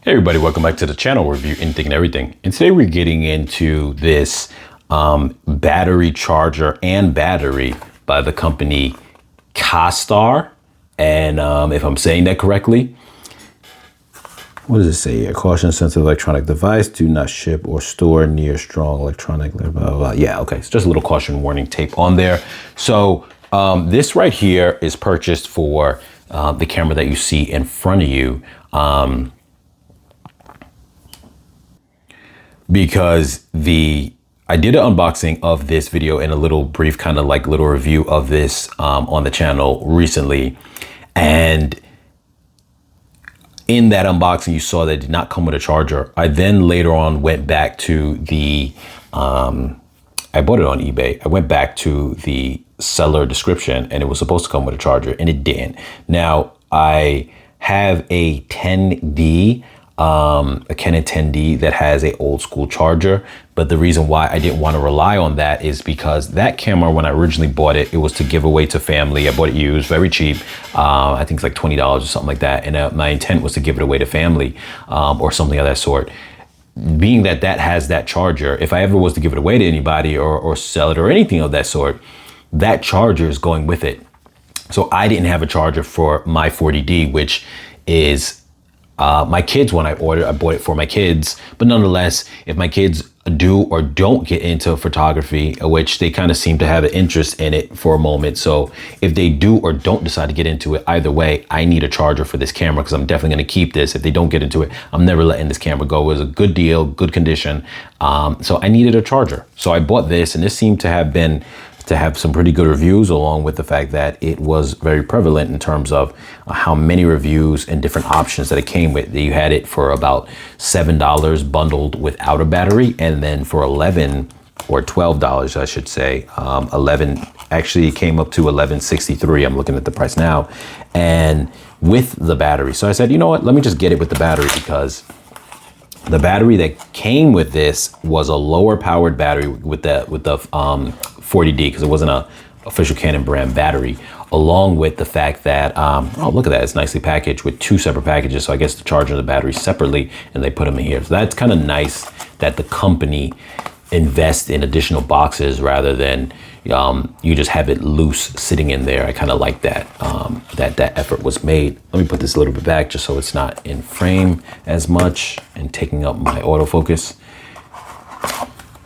Hey everybody, welcome back to the channel review anything and everything. And today we're getting into this battery charger and battery by the company Kastar. And if I'm saying that correctly, what does it say here? Caution, sensitive electronic device, do not ship or store near strong electronic, blah, blah, blah. Yeah, okay, it's just a little caution warning tape on there. So this right here is purchased for the camera that you see in front of you. Because I did an unboxing of this video and a little brief kind of like little review of this on the channel recently. And in that unboxing, you saw that it did not come with a charger. I then later on went back to I bought it on eBay. I went back to the seller description and it was supposed to come with a charger and it didn't. Now I have a 10D, a Canon 10D that has a old school charger. But the reason why I didn't want to rely on that is because that camera, when I originally bought it, it was to give away to family. I bought it used, very cheap. I think it's like $20 or something like that. And my intent was to give it away to family or something of that sort. Being that that has that charger, if I ever was to give it away to anybody or sell it or anything of that sort, that charger is going with it. So I didn't have a charger for my 40D, which is my kids. When I bought it for my kids. But nonetheless, if my kids do or don't get into photography, which they kind of seem to have an interest in it for a moment. So if they do or don't decide to get into it, either way, I need a charger for this camera because I'm definitely going to keep this. If they don't get into it, I'm never letting this camera go. It was a good deal, good condition. So I needed a charger. So I bought this, and this seemed to have some pretty good reviews, along with the fact that it was very prevalent in terms of how many reviews and different options that it came with. You had it for about $7 bundled without a battery, and then for $11 or $12, I should say, 11, actually it came up to $11.63. I'm looking at the price now, and with the battery. So I said, you know what, let me just get it with the battery, because the battery that came with this was a lower powered battery with the 40D, because it wasn't a official Canon brand battery, along with the fact that, oh, look at that, it's nicely packaged with two separate packages. So I guess the charger and the battery separately, and they put them in here. So that's kind of nice that the company invests in additional boxes rather than you just have it loose sitting in there. I kind of like that, that effort was made. Let me put this a little bit back just so it's not in frame as much and taking up my autofocus.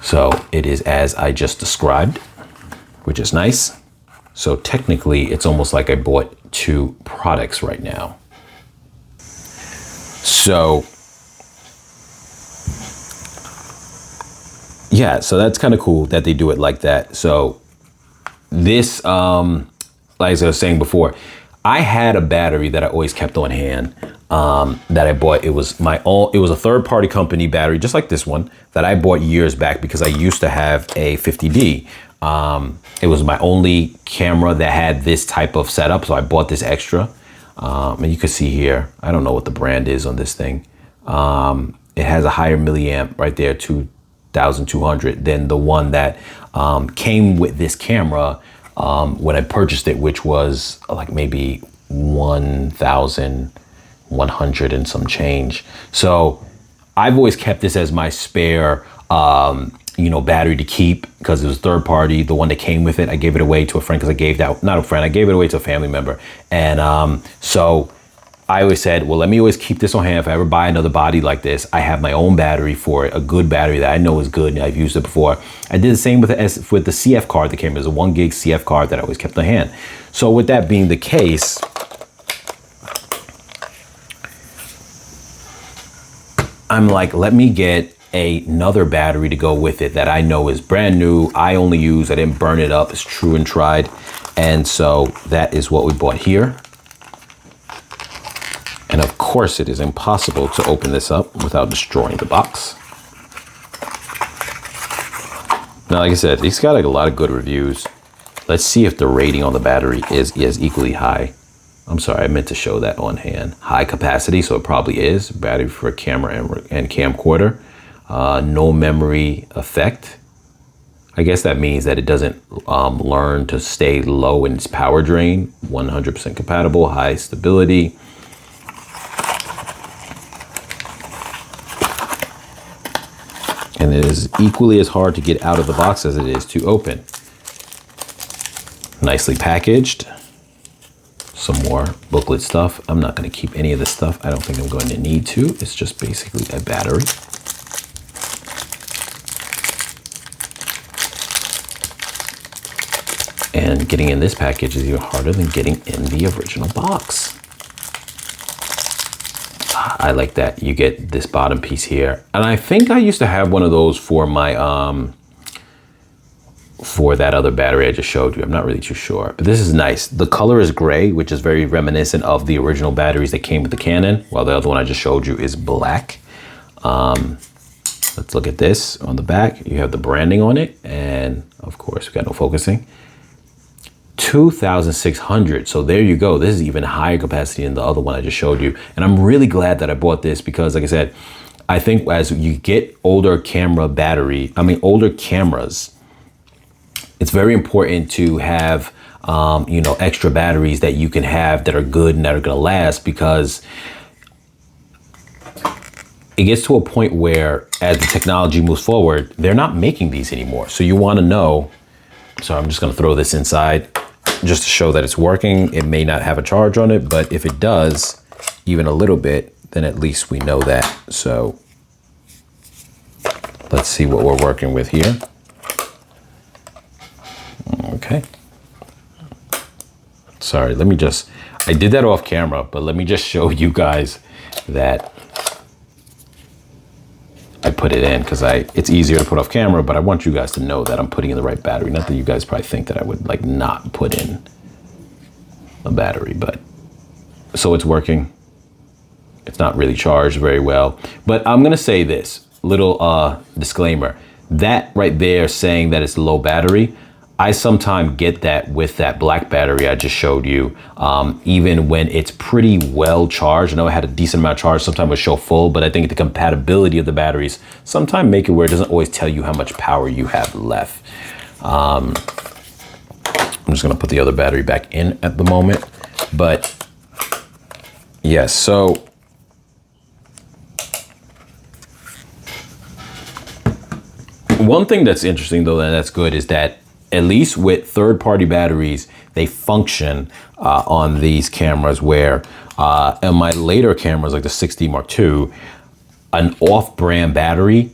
So it is as I just described, which is nice. So technically it's almost like I bought two products right now. So yeah, so that's kind of cool that they do it like that. So this, like I was saying before, I had a battery that I always kept on hand that I bought. It was it was a third-party company battery, just like this one, that I bought years back because I used to have a 50D. It was my only camera that had this type of setup, so I bought this extra. And you can see here, I don't know what the brand is on this thing. It has a higher milliamp right there, 2,200, than the one that came with this camera when I purchased it, which was like maybe 1,100 and some change. So I've always kept this as my spare battery to keep, because it was third party. The one that came with it, I gave it away to a friend, because I gave that, not a friend, I gave it away to a family member. And so I always said, well, let me always keep this on hand. If I ever buy another body like this, I have my own battery for it, a good battery that I know is good and I've used it before. I did the same with the CF card that came. It was a 1 gig CF card that I always kept on hand. So with that being the case, I'm like, let me get another battery to go with it that I know is brand new. I only use, I didn't burn it up. It's true and tried. And so that is what we bought here. And of course it is impossible to open this up without destroying the box. Now, like I said, it's got like a lot of good reviews. Let's see if the rating on the battery is equally high. I'm sorry, I meant to show that on hand. High capacity, so it probably is. Battery for a camera and camcorder. No memory effect. I guess that means that it doesn't learn to stay low in its power drain. 100% compatible, high stability. And it is equally as hard to get out of the box as it is to open. Nicely packaged. Some more booklet stuff. I'm not going to keep any of this stuff. I don't think I'm going to need to. It's just basically a battery. And getting in this package is even harder than getting in the original box. I like that. You get this bottom piece here. And I think I used to have one of those for my, for that other battery I just showed you. I'm not really too sure, but this is nice. The color is gray, which is very reminiscent of the original batteries that came with the Canon, while the other one I just showed you is black. Let's look at this on the back. You have the branding on it. And of course, we got no focusing. 2,600. So there you go. This is even higher capacity than the other one I just showed you. And I'm really glad that I bought this because, like I said, I think as you get older older cameras, it's very important to have, you know, extra batteries that you can have that are good and that are going to last, because it gets to a point where as the technology moves forward, they're not making these anymore. So you want to know, so I'm just going to throw this inside just to show that it's working. It may not have a charge on it, but if it does even a little bit, then at least we know that. So let's see what we're working with here. Okay. Sorry, I did that off camera, but let me just show you guys that I put it in because it's easier to put off camera, but I want you guys to know that I'm putting in the right battery. Not that you guys probably think that I would like not put in a battery, but so it's working. It's not really charged very well, but I'm going to say this little disclaimer. That right there saying that it's low battery, I sometimes get that with that black battery I just showed you, even when it's pretty well charged. I know it had a decent amount of charge, sometimes it would show full, but I think the compatibility of the batteries sometimes make it where it doesn't always tell you how much power you have left. I'm just gonna put the other battery back in at the moment, but yes, so one thing that's interesting though, and that's good, is that at least with third-party batteries, they function on these cameras where in my later cameras, like the 6D Mark II, an off-brand battery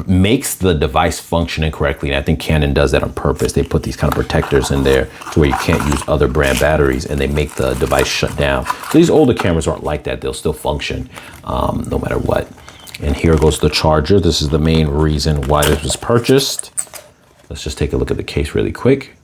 makes the device function incorrectly. And I think Canon does that on purpose. They put these kind of protectors in there to where you can't use other brand batteries and they make the device shut down. So these older cameras aren't like that. They'll still function no matter what. And here goes the charger. This is the main reason why this was purchased. Let's just take a look at the case really quick.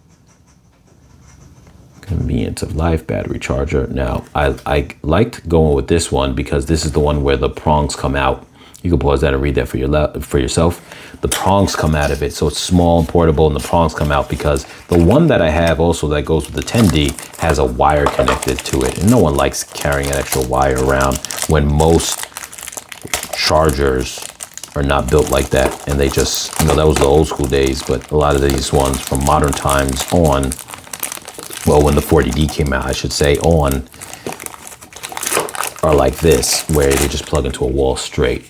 Convenience of life, battery charger. Now, I liked going with this one because this is the one where the prongs come out. You can pause that and read that for yourself. The prongs come out of it, so it's small and portable, and the prongs come out because the one that I have also that goes with the 10D has a wire connected to it, and no one likes carrying an extra wire around when most chargers are not built like that, and they just, you know, that was the old school days, but a lot of these ones from modern times on, well, when the 40D came out, I should say, on, are like this, where they just plug into a wall straight.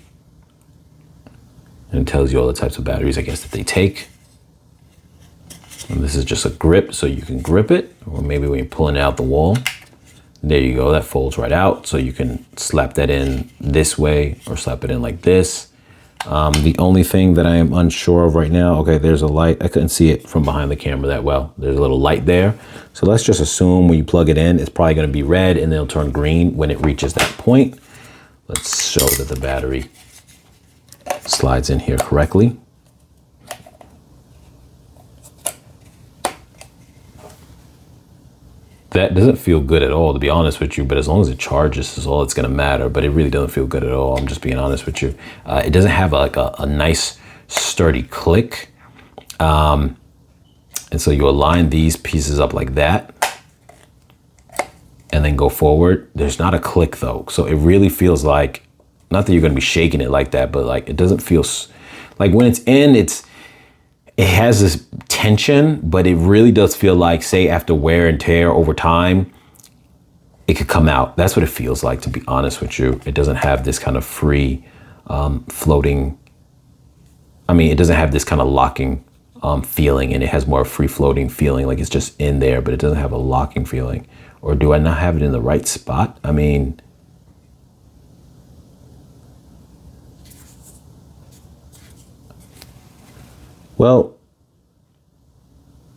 And it tells you all the types of batteries, I guess, that they take. And this is just a grip, so you can grip it, or maybe when you're pulling it out the wall. There you go, that folds right out, so you can slap that in this way, or slap it in like this. The only thing that I am unsure of right now, okay, there's a light. I couldn't see it from behind the camera that well. There's a little light there. So let's just assume when you plug it in, it's probably gonna be red and then it'll turn green when it reaches that point. Let's show that the battery slides in here correctly. That doesn't feel good at all, to be honest with you, but as long as it charges is all that's gonna matter, but it really doesn't feel good at all. I'm just being honest with you. It doesn't have like a nice sturdy click. And so you align these pieces up like that and then go forward. There's not a click though. So it really feels like, not that you're gonna be shaking it like that, but like it doesn't feel, like when it's in, it has this tension, but it really does feel like, say after wear and tear over time, it could come out. That's what it feels like, to be honest with you. It doesn't have this kind of free floating, I mean, it doesn't have this kind of locking feeling, and it has more free floating feeling, like it's just in there, but it doesn't have a locking feeling. Or do I not have it in the right spot? I mean, well,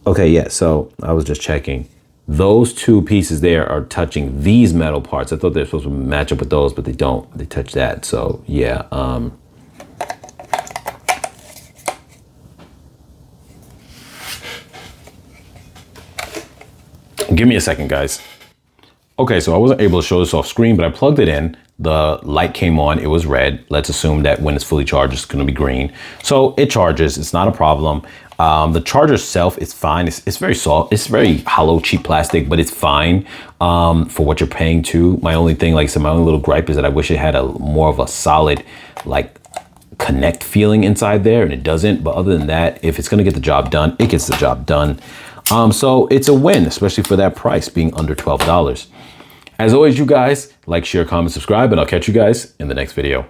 okay, yeah, so I was just checking. Those two pieces there are touching these metal parts. I thought they were supposed to match up with those, but they don't. They touch that. So yeah. Give me a second, guys. Okay, so I wasn't able to show this off screen, but I plugged it in. The light came on, it was red. Let's assume that when it's fully charged, it's gonna be green. So it charges, it's not a problem. The charger itself is fine. It's very soft, it's very hollow, cheap plastic, but it's fine for what you're paying to. My only thing, like I said, my only little gripe is that I wish it had a more of a solid, like, connect feeling inside there, and it doesn't. But other than that, if it's gonna get the job done, it gets the job done. So it's a win, especially for that price being under $12. As always, you guys, like, share, comment, subscribe, and I'll catch you guys in the next video.